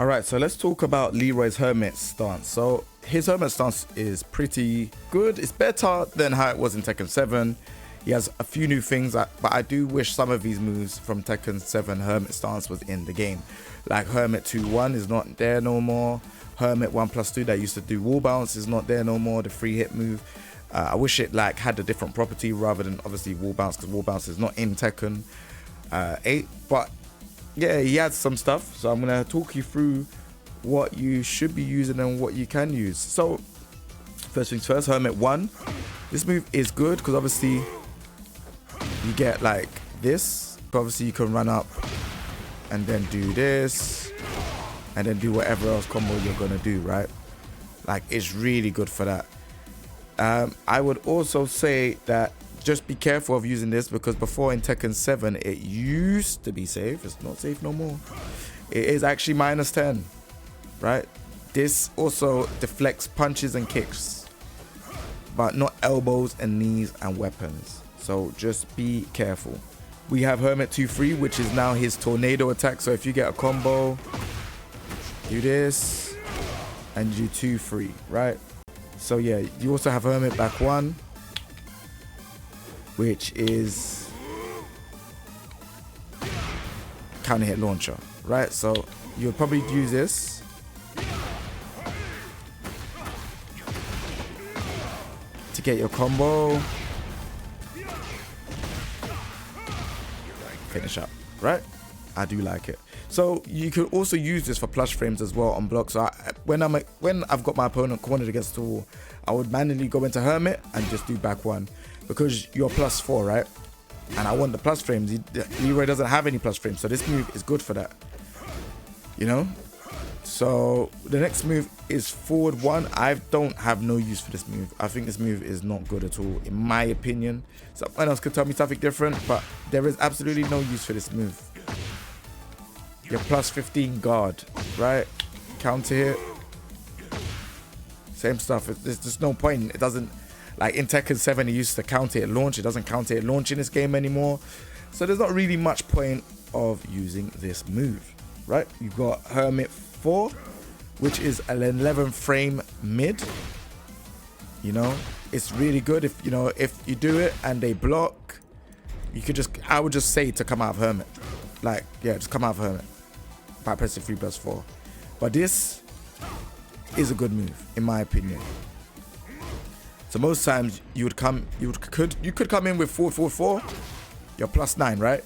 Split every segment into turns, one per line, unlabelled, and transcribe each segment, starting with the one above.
All right, so let's talk about Leroy's Hermit stance. So his Hermit stance is pretty good. It's better than how it was in Tekken 7. He has a few new things, but I do wish some of these moves from Tekken 7 Hermit stance was in the game. Like Hermit 2-1 is not there no more. Hermit 1+2 that used to do wall bounce is not there no more. The free hit move. I wish it like had a different property rather than obviously wall bounce, because wall bounce is not in Tekken 8. But yeah, he has some stuff. So I'm gonna talk you through what you should be using and what you can use. So first things first, Hermit 1. This move is good because obviously you get like this. Obviously you can run up and then do this and then do whatever else combo you're gonna do, right? Like it's really good for that. I would also say that just be careful of using this, because before in Tekken 7 it used to be safe. It's not safe no more. It is actually -10, right? This also deflects punches and kicks, but not elbows and knees and weapons. So just be careful. We have Hermit 2-3, which is now his tornado attack. So if you get a combo, do this and you do 2-3, right? So yeah, you also have Hermit back 1, which is counter hit launcher, right? So you'll probably use this to get your combo, finish up, right? I do like it. So you could also use this for plus frames as well on blocks. So when I've got my opponent cornered against the wall, I would manually go into Hermit and just do back 1, because you're +4, right? And I want the plus frames. Leroy doesn't have any plus frames, so this move is good for that, you know? So the next move is forward 1. I don't have no use for this move. I think this move is not good at all, in my opinion. Someone else could tell me something different, but there is absolutely no use for this move. Your +15 guard, right? Counter hit. Same stuff. There's just no point. It doesn't, like in Tekken 7, it used to counter hit launch. It doesn't counter hit launch in this game anymore. So there's not really much point of using this move, right? You've got Hermit 4, which is an 11 frame mid. You know, it's really good if, you know, if you do it and they block, you could just, I would just say to come out of Hermit. Like, yeah, just come out of Hermit by pressing 3+4. But this is a good move, in my opinion. So most times you could come in with 4-4-4, you're +9, right?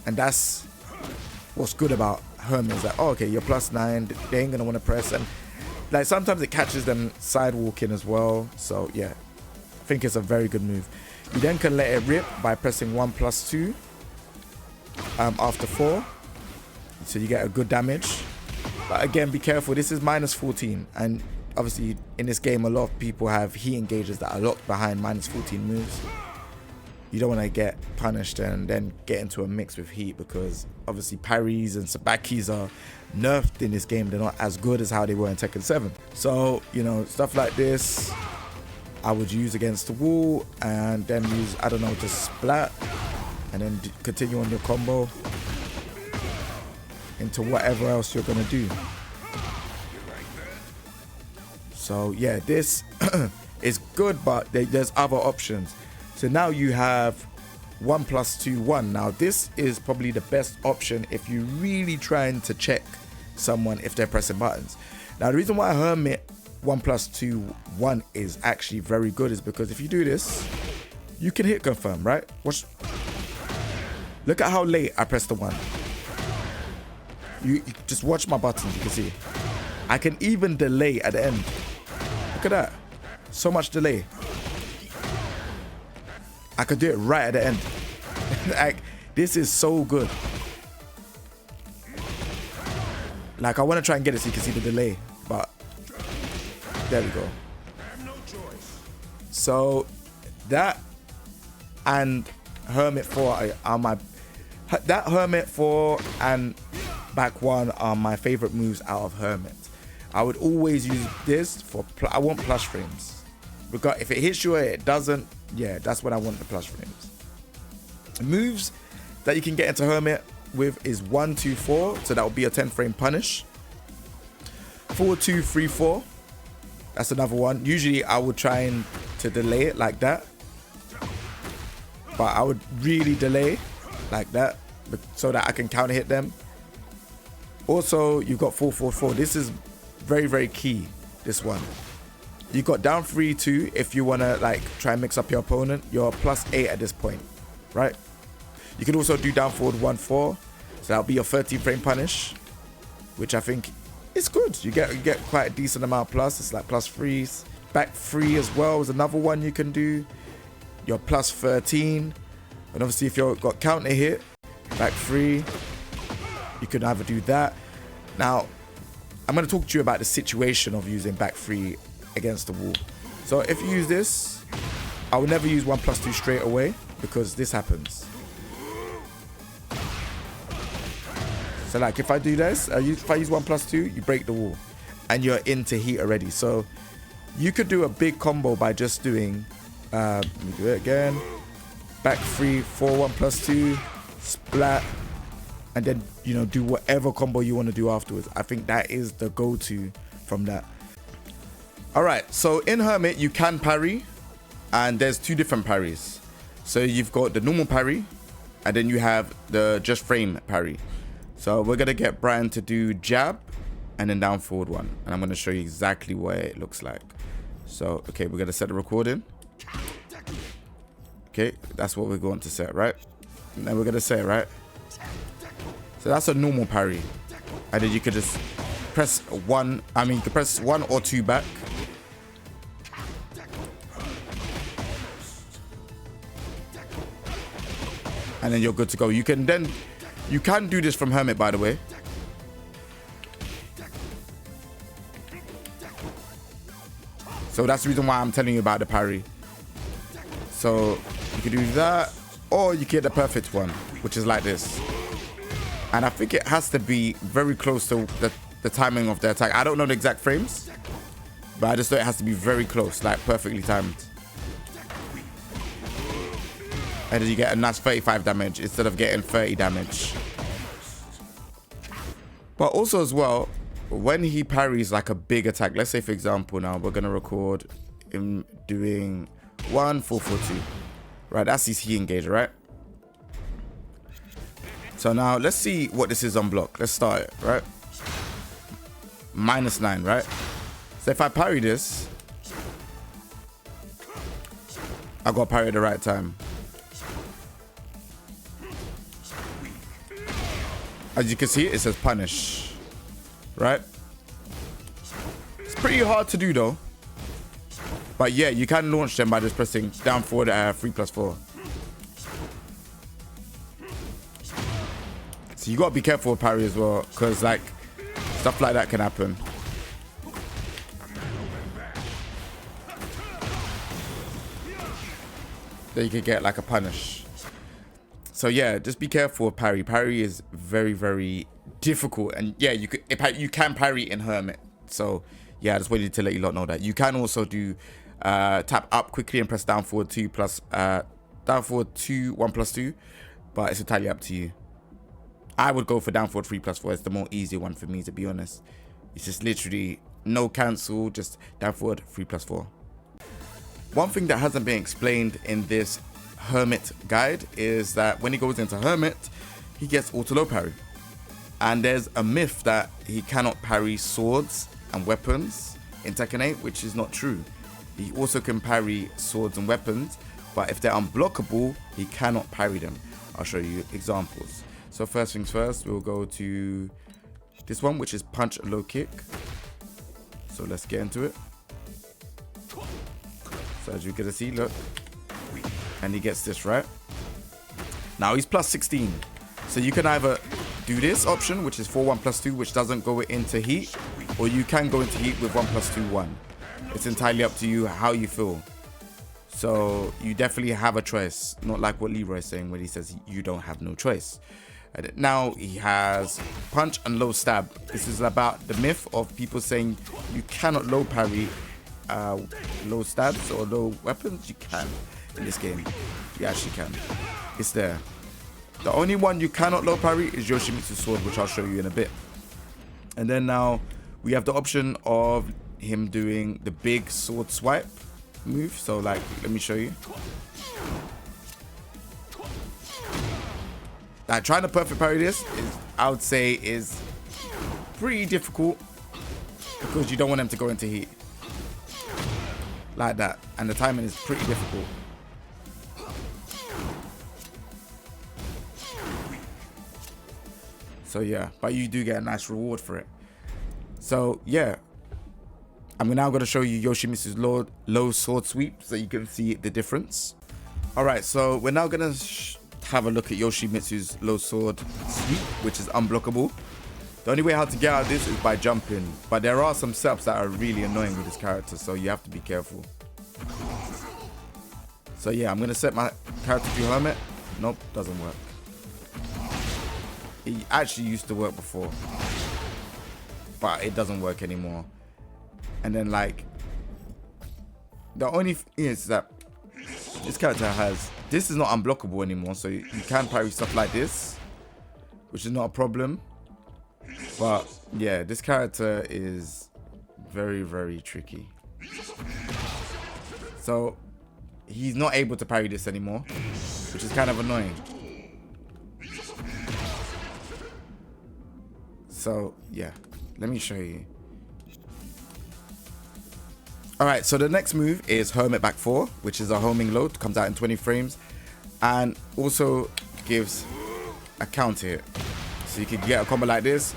And that's what's good about Hermit, is like, oh, okay, you're +9, they ain't gonna want to press, and like sometimes it catches them sidewalking as well. So yeah, I think it's a very good move. You then can let it rip by pressing 1+2 after 4, so you get a good damage. But again, be careful, this is -14, and obviously in this game a lot of people have heat engagers that are locked behind -14 moves. You don't want to get punished and then get into a mix with heat, because obviously parries and sabakis are nerfed in this game. They're not as good as how they were in Tekken 7. So, you know, stuff like this I would use against the wall, and then use, I don't know, just splat and then continue on your combo into whatever else you're gonna do. So yeah, this is good, but there's other options. So now you have 1+2-1. Now this is probably the best option if you're really trying to check someone if they're pressing buttons. Now the reason why Hermit 1+2-1 is actually very good is because if you do this, you can hit confirm, right? Look at how late I pressed the 1. You just watch my buttons, you can see. I can even delay at the end. Look at that. So much delay. I could do it right at the end. Like, this is so good. Like, I want to try and get it so you can see the delay, but there we go. So that and Hermit 4 are my, that Hermit 4 and back 1 are my favorite moves out of Hermit. I would always use this for, I want plus frames. Because if it hits you or it doesn't, yeah, that's when I want the plus frames. Moves that you can get into Hermit, with is 1, 2, 4. So that will be a 10 frame punish. 4, 2, 3, 4. That's another one. Usually I would try and to delay it like that. But I would really delay like that so that I can counter hit them. Also, you've got 4, 4, 4. This is very, very key, this one. You've got down 3, 2 if you want to like try and mix up your opponent. You're +8 at this point, right? You can also do down forward 1, 4. So that'll be your 13 frame punish, which I think is good. You get quite a decent amount plus. It's like +3s. Back 3 as well is another one you can do. You're +13. And obviously if you've got counter hit, back 3, you can either do that. Now, I'm going to talk to you about the situation of using back 3 against the wall. So if you use this, I will never use 1+2 straight away because this happens. So like if I do this, if I use 1+2, you break the wall and you're into heat already. So you could do a big combo by just doing, let me do it again. Back 3, 4, 1+2, splat, and then, you know, do whatever combo you want to do afterwards. I think that is the go-to from that. All right, so in Hermit, you can parry, and there's 2 different parries. So you've got the normal parry, and then you have the just frame parry. So we're going to get Brian to do jab, and then down forward 1. And I'm going to show you exactly what it looks like. So, okay, we're going to set the recording. Okay, that's what we're going to set, right? And then we're going to say, right? So that's a normal parry. And then you could just press 1. I mean, you could press 1 or 2 back. And then you're good to go. You can do this from Hermit, by the way. So that's the reason why I'm telling you about the parry. So you can do that, or you get the perfect one, which is like this. And I think it has to be very close to the timing of the attack. I don't know the exact frames, but I just know it has to be very close, like perfectly timed. And then you get a nice 35 damage instead of getting 30 damage. But also as well, when he parries like a big attack, let's say for example now we're going to record him doing 1, 4, 4, 2. Right, that's his heat engager, right? So now let's see what this is on block. Let's start it, right? -9, right? So if I parry this, I got parry at the right time. As you can see, it says punish, right? It's pretty hard to do though. But yeah, you can launch them by just pressing down forward 3+4. So you gotta be careful with parry as well, because like stuff like that can happen. Then you can get like a punish. So yeah, just be careful with parry. Parry is very, very difficult, and yeah, you can parry in Hermit. So yeah, I just wanted to let you lot know that you can also do tap up quickly and press down forward 2 plus down forward 2 1+2, but it's entirely up to you. I would go for down forward 3+4. It's the more easier one for me, to be honest. It's just literally no cancel, just down forward 3+4. One thing that hasn't been explained in this Hermit guide is that when he goes into Hermit, he gets auto low parry, and there's a myth that he cannot parry swords and weapons in Tekken 8, which is not true. He also can parry swords and weapons, but if they're unblockable, he cannot parry them. I'll show you examples. So first things first, we'll go to this one, which is punch low kick. So let's get into it. So as you can see, look, and he gets this, right? Now he's +16. So you can either do this option, which is 4 1+2, which doesn't go into heat, or you can go into heat with 1+2 1. It's entirely up to you how you feel. So you definitely have a choice, not like what Leroy is saying when he says you don't have no choice. And now he has punch and low stab. This is about the myth of people saying you cannot low parry low stabs or low weapons. You can in this game. You actually can. It's there. The only one you cannot low parry is Yoshimitsu's sword, which I'll show you in a bit. And then now we have the option of him doing the big sword swipe move. So like, let me show you. Like, trying to perfect parry this is, I would say, is pretty difficult because you don't want him to go into heat like that, and the timing is pretty difficult. So yeah, but you do get a nice reward for it. So yeah, I'm now going to show you Yoshimitsu's low sword sweep so you can see the difference. All right, so we're now going to have a look at Yoshimitsu's low sword sweep, which is unblockable. The only way how to get out of this is by jumping, but there are some setups that are really annoying with this character, so you have to be careful. So yeah, I'm going to set my character to Hermit. Nope, doesn't work. It actually used to work before, but it doesn't work anymore. And then like, the only thing is that this character has, this is not unblockable anymore, so you can parry stuff like this, which is not a problem. But yeah, this character is very, very tricky. So he's not able to parry this anymore, which is kind of annoying. So yeah, let me show you. All right, so the next move is Hermit back 4, which is a homing load, comes out in 20 frames, and also gives a counter hit. So you can get a combo like this.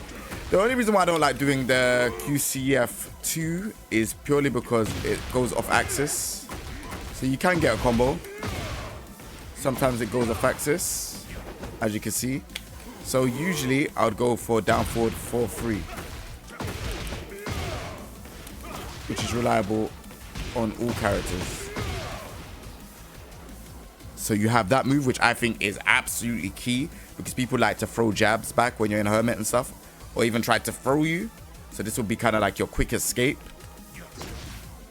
The only reason why I don't like doing the QCF2 is purely because it goes off axis. So you can get a combo. Sometimes it goes off axis, as you can see. So usually I would go for down forward 4-3, which is reliable on all characters. So you have that move, which I think is absolutely key because people like to throw jabs back when you're in Hermit and stuff, or even try to throw you. So this would be kind of like your quick escape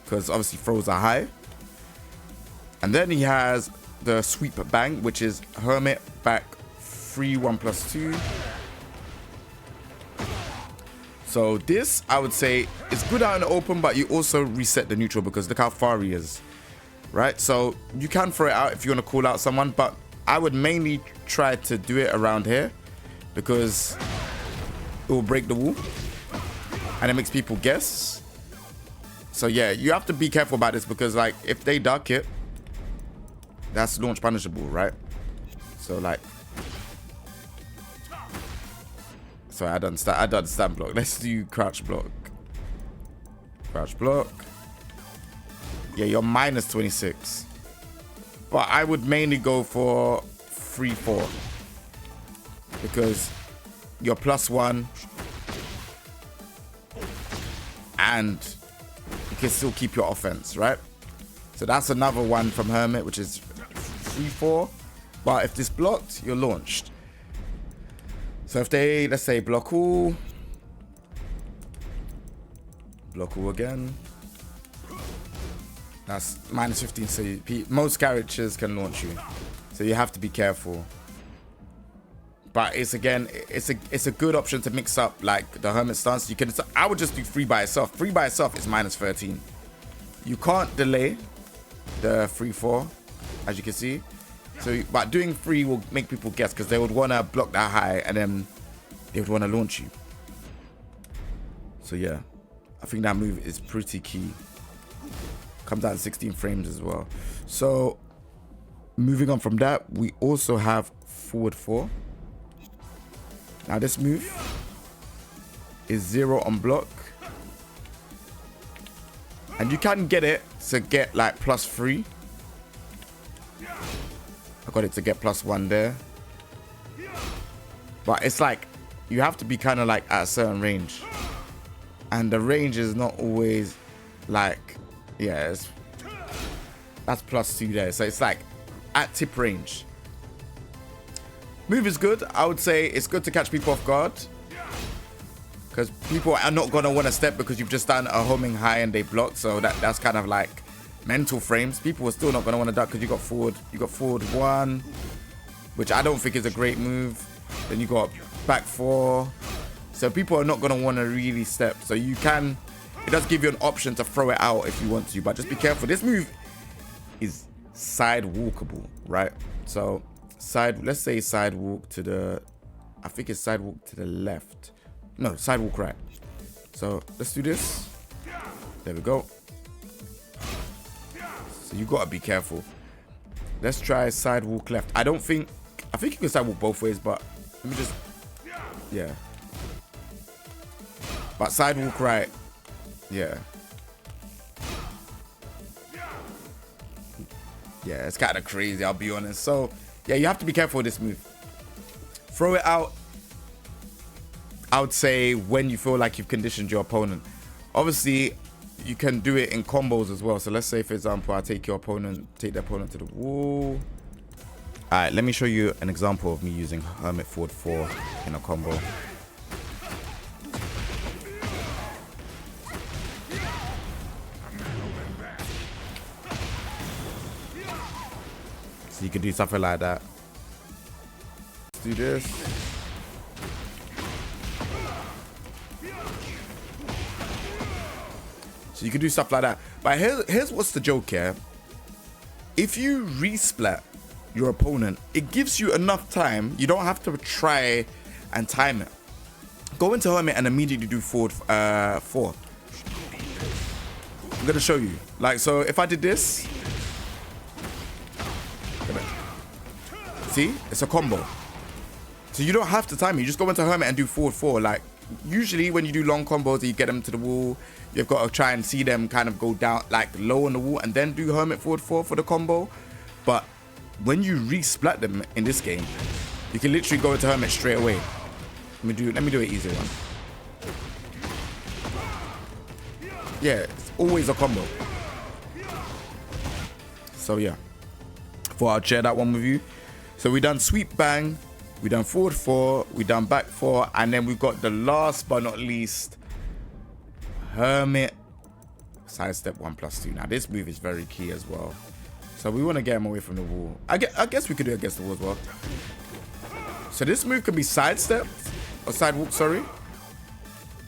because obviously throws are high. And then he has the sweep bang, which is Hermit back 3, 1+2. So this, I would say, is good out in the open, but you also reset the neutral because look how far he is, right? So you can throw it out if you want to call out someone, but I would mainly try to do it around here because it will break the wall and it makes people guess. So yeah, you have to be careful about this because like if they duck it, that's launch punishable, right? So like, so I don't stand block. Let's do crouch block. Crouch block. Yeah, you're minus 26. But I would mainly go for 3-4 because you're +1 and you can still keep your offense, right? So that's another one from Hermit, which is 3-4. But if this blocked, you're launched. So if they, let's say, block all again, that's minus 15. So most characters can launch you. So you have to be careful. But it's again, it's a good option to mix up like the Hermit stance. You can, I would just do 3 by itself. 3 by itself is minus 13. You can't delay the 3-4, as you can see. So, but doing 3 will make people guess because they would want to block that high and then they would want to launch you. So yeah, I think that move is pretty key. Comes out in 16 frames as well. So moving on from that, we also have forward 4. Now this move is 0 on block. And you can get it to get like +3. I got it to get +1 there. But it's like, you have to be kind of like at a certain range. And the range is not always like, yeah, that's +2 there. So it's like at tip range. Move is good. I would say it's good to catch people off guard. Because people are not going to want to step because you've just done a homing high and they blocked. So that's kind of like mental frames. People are still not going to want to duck because you got forward 1, which I don't think is a great move. Then you got back 4. So people are not going to want to really step. So you can, it does give you an option to throw it out if you want to, but just be careful. This move is side walkable, right? So let's say side walk to the, I think it's side walk to the left. No, side walk right. So let's do this. There we go. So you got to be careful. Let's try side walk left. I think you can side walk both ways, but let me just, yeah. But side walk right, yeah. Yeah, it's kind of crazy, I'll be honest. So, yeah, you have to be careful with this move. Throw it out, I would say, when you feel like you've conditioned your opponent. Obviously, you can do it in combos as well. So let's say, for example, I take the opponent to the wall. All right, let me show you an example of me using Hermit forward 4 in a combo. So you can do something like that. Let's do this. So you can do stuff like that. But here's what's the joke here. If you resplat your opponent, it gives you enough time. You don't have to try and time it. Go into Hermit and immediately do forward 4. I'm gonna show you. Like, so if I did this, see, it's a combo. So you don't have to time it. You just go into Hermit and do forward 4. Like, usually when you do long combos, you get them to the wall. You've got to try and see them kind of go down, like low on the wall, and then do Hermit forward 4 for the combo. But when you resplat them in this game, you can literally go into Hermit straight away. Let me do an easier one. Yeah, it's always a combo. So yeah, thought I'd share that one with you. So we done sweep bang, we done forward 4, we done back 4, and then we've got the last but not least, Hermit sidestep 1+2. Now this move is very key as well. So we want to get him away from the wall. I guess we could do it against the wall as well. So this move can be sidestepped or sidewalk, sorry.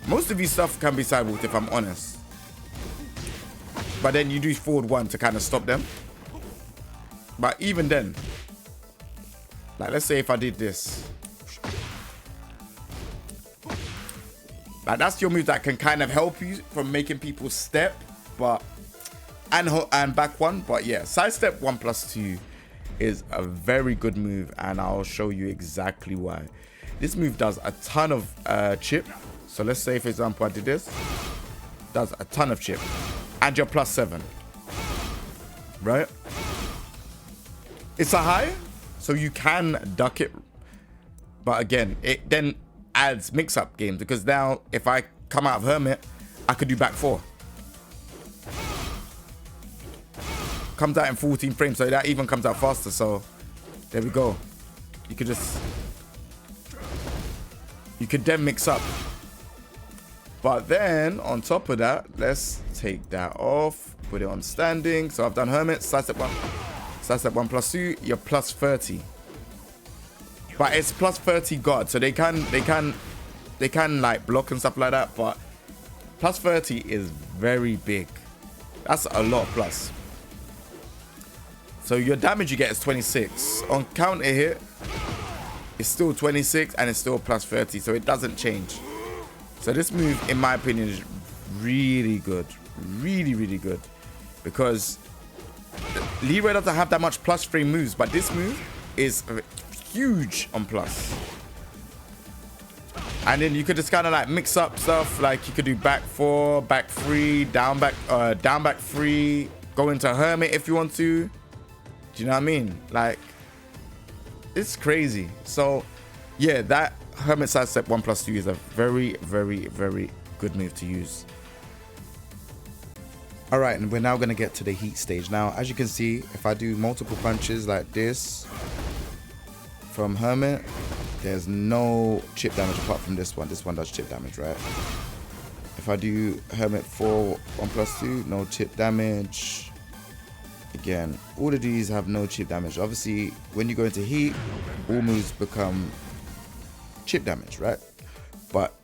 Most of these stuff can be sidewalked if I'm honest. But then you do forward 1 to kind of stop them. But even then, like let's say if I did this. Like that's your move that can kind of help you from making people step, but and back 1. But yeah, sidestep 1+2 is a very good move, and I'll show you exactly why. This move does a ton of chip. So let's say for example I did this, does a ton of chip, and you're +7, right? It's a high, so you can duck it, but again, it then adds mix-up games, because now if I come out of Hermit, I could do back 4. Comes out in 14 frames, so that even comes out faster. So there we go. You could then mix up. But then on top of that, let's take that off, put it on standing. So I've done Hermit, sidestep 1+2, you're +30. But it's +30 God, so they can like block and stuff like that, but +30 is very big. That's a lot of plus. So your damage you get is 26. On counter hit, it's still 26 and it's still +30, so it doesn't change. So this move, in my opinion, is really good. Really, really good. Because Leroy doesn't have that much plus frame moves, but this move is huge on plus. And then you could just kind of like mix up stuff. Like you could do back 4, back 3, down back 3, go into Hermit if you want to. Do you know what I mean? Like, it's crazy. So yeah, that Hermit sidestep 1+2 is a very, very, very good move to use. All right, and we're now going to get to the heat stage. Now, as you can see, if I do multiple punches like this from Hermit, there's no chip damage apart from this one. This one does chip damage, right? If I do Hermit 4 1+2, no chip damage. again, all of these have no chip damage. Obviously, when you go into heat, all moves become chip damage, right? But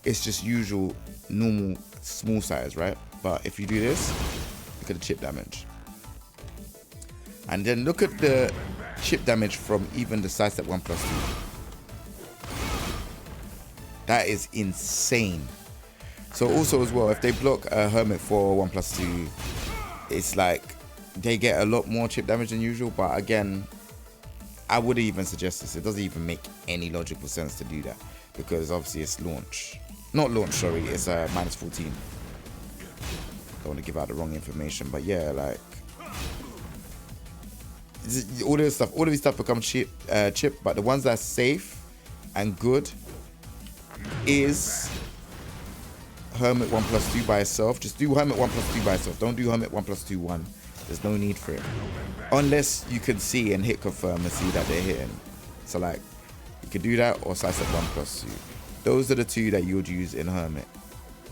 it's just usual, normal, small size, right? But if you do this, look at the chip damage. And then look at the chip damage from even the sidestep 1+2. That is insane. So also as well, if they block a Hermit for 1+2, it's like they get a lot more chip damage than usual. But again, I wouldn't even suggest this. It doesn't even make any logical sense to do that, because obviously it's launch. Not launch, sorry, it's -14. Don't want to give out the wrong information, but yeah, like all of these stuff become chip, but the ones that's safe and good is Hermit 1+2 by itself. Just do Hermit 1+2 by itself. Don't do Hermit 1+2 1. There's no need for it, unless you can see and hit confirm and see that they're hitting. So like, you could do that or sidestep 1+2. Those are the two that you would use in Hermit,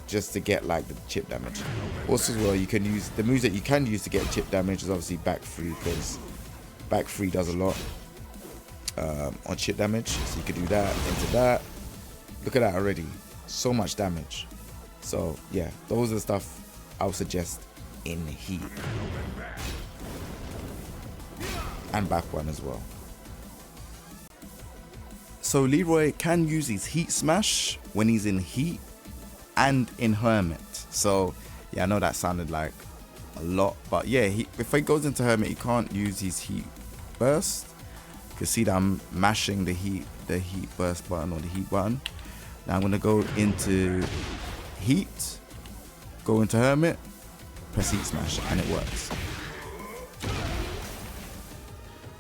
just to get like the chip damage. Also as well, you can use the moves that you can use to get chip damage is obviously back 3, because back 3 does a lot on chip damage. So you could do that into that. Look at that already, so much damage. So yeah, those are the stuff I would suggest in heat, and back 1 as well. So Leroy can use his heat smash when he's in heat and in Hermit. So yeah, I know that sounded like a lot, but yeah, if he goes into Hermit, he can't use his heat burst. You can see that I'm mashing the heat burst button or the heat button. Now I'm gonna go into heat, go into Hermit, press heat smash, and it works.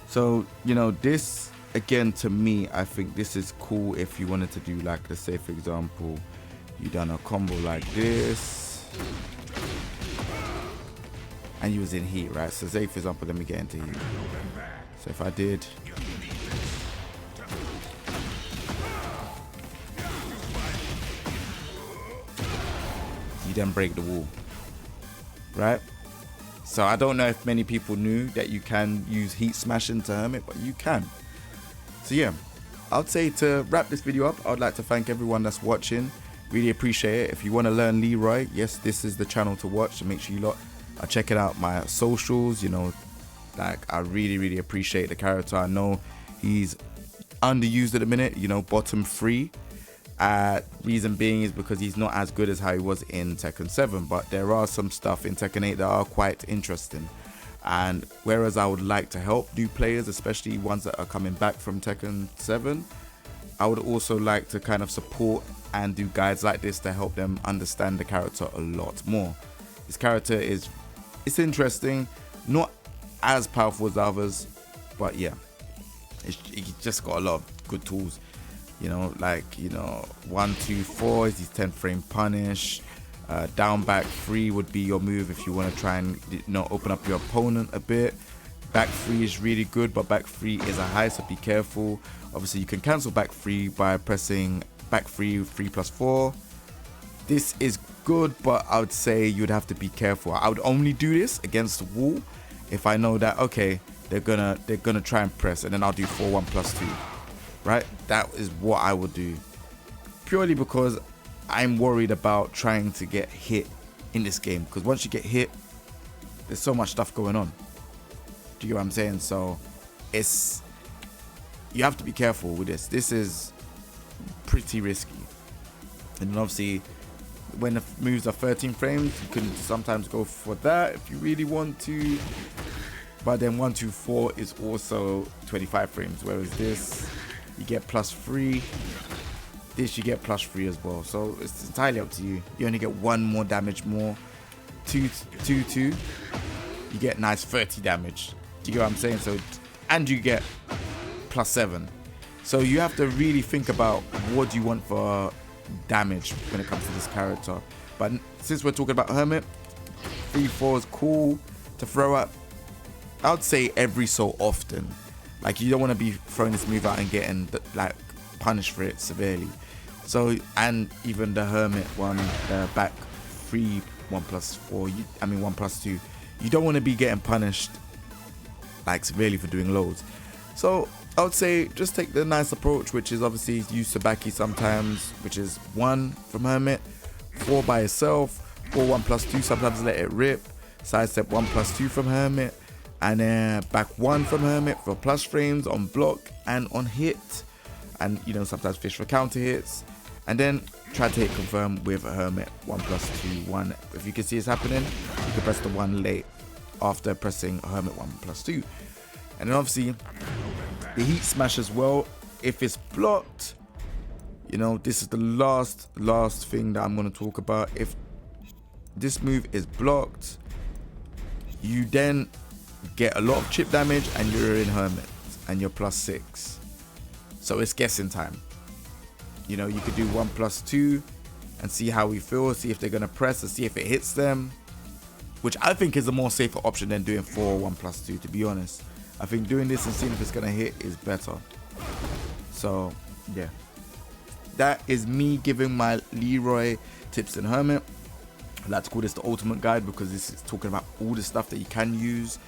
So you know, this again, to me, I think this is cool if you wanted to do, like, let's say for example, you done a combo like this and you was in heat, right? So say for example, let me get into heat. So if I did you then break the wall, right? So I don't know if many people knew that you can use heat smash into Hermit, but you can. So yeah, I'd say to wrap this video up, I'd like to thank everyone that's watching. Really appreciate it. If you want to learn Leroy, yes, this is the channel to watch. So make sure you lot are checking out my socials. You know, like, I really appreciate the character. I know he's underused at the minute, you know, bottom 3. Reason being is because he's not as good as how he was in Tekken 7, but there are some stuff in Tekken 8 that are quite interesting. And whereas I would like to help new players, especially ones that are coming back from Tekken 7, I would also like to kind of support and do guides like this to help them understand the character a lot more. This character it's interesting, not as powerful as others, but yeah, he's just got a lot of good tools. You know, like, you know, 1, 2, 4 is his 10 frame punish. Down back 3 would be your move if you want to try and, you know, open up your opponent a bit. Back 3 is really good, but back 3 is a high, so be careful. Obviously you can cancel back 3 by pressing back 3+4. This is good, but I would say you'd have to be careful. I would only do this against the wall if I know that, okay, they're gonna try and press, and then I'll do 4 1+2, right? That is what I would do, purely because I'm worried about trying to get hit in this game, because once you get hit, there's so much stuff going on. Do you get what I'm saying? So you have to be careful with this. This is pretty risky. And then obviously when the moves are 13 frames, you can sometimes go for that if you really want to, but then 1, 2, 4 is also 25 frames, whereas this you get +3, this you get +3 as well. So it's entirely up to you. You only get 1 more damage more. 2, 2, you get nice 30 damage. Do you get what I'm saying? So, and you get +7. So you have to really think about what do you want for damage when it comes to this character. But since we're talking about Hermit, 3, 4 is cool to throw up. I would say every so often. Like, you don't want to be throwing this move out and getting like punished for it severely. So, and even the Hermit one, back 3 1+4, 1+2, you don't want to be getting punished like severely for doing loads. So I would say just take the nice approach, which is obviously use Sabaki sometimes, which is 1 from Hermit, 4 by itself, 4 1+2, sometimes let it rip, sidestep 1+2 from Hermit, and then back 1 from Hermit for plus frames on block and on hit, and you know, sometimes fish for counter hits, and then try to hit confirm with Hermit 1+2 1. If you can see it's happening, you can press the 1 late after pressing Hermit 1+2. And then obviously the heat smash as well, if it's blocked, you know, this is the last thing that I'm going to talk about. If this move is blocked, you then get a lot of chip damage and you're in Hermit and you're +6, so it's guessing time. You know, you could do 1+2 and see how we feel, see if they're going to press and see if it hits them, which I think is a more safer option than doing 4 1+2, to be honest. I think doing this and seeing if it's going to hit is better. So yeah, that is me giving my Leroy tips in Hermit. I like to call this the ultimate guide because this is talking about all the stuff that you can use.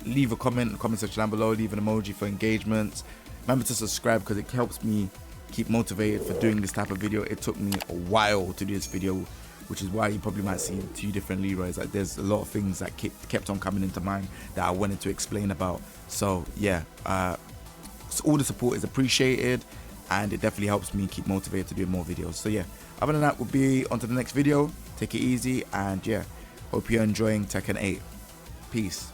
Leave a comment in the comment section down below, leave an emoji for engagement. Remember to subscribe because it helps me keep motivated for doing this type of video. It took me a while to do this video, which is why you probably might see 2 different Leroys. Like, there's a lot of things that kept on coming into mind that I wanted to explain about. So yeah, so all the support is appreciated and it definitely helps me keep motivated to do more videos. So yeah, other than that, we'll be on to the next video. Take it easy, and yeah, hope you're enjoying Tekken 8. Peace.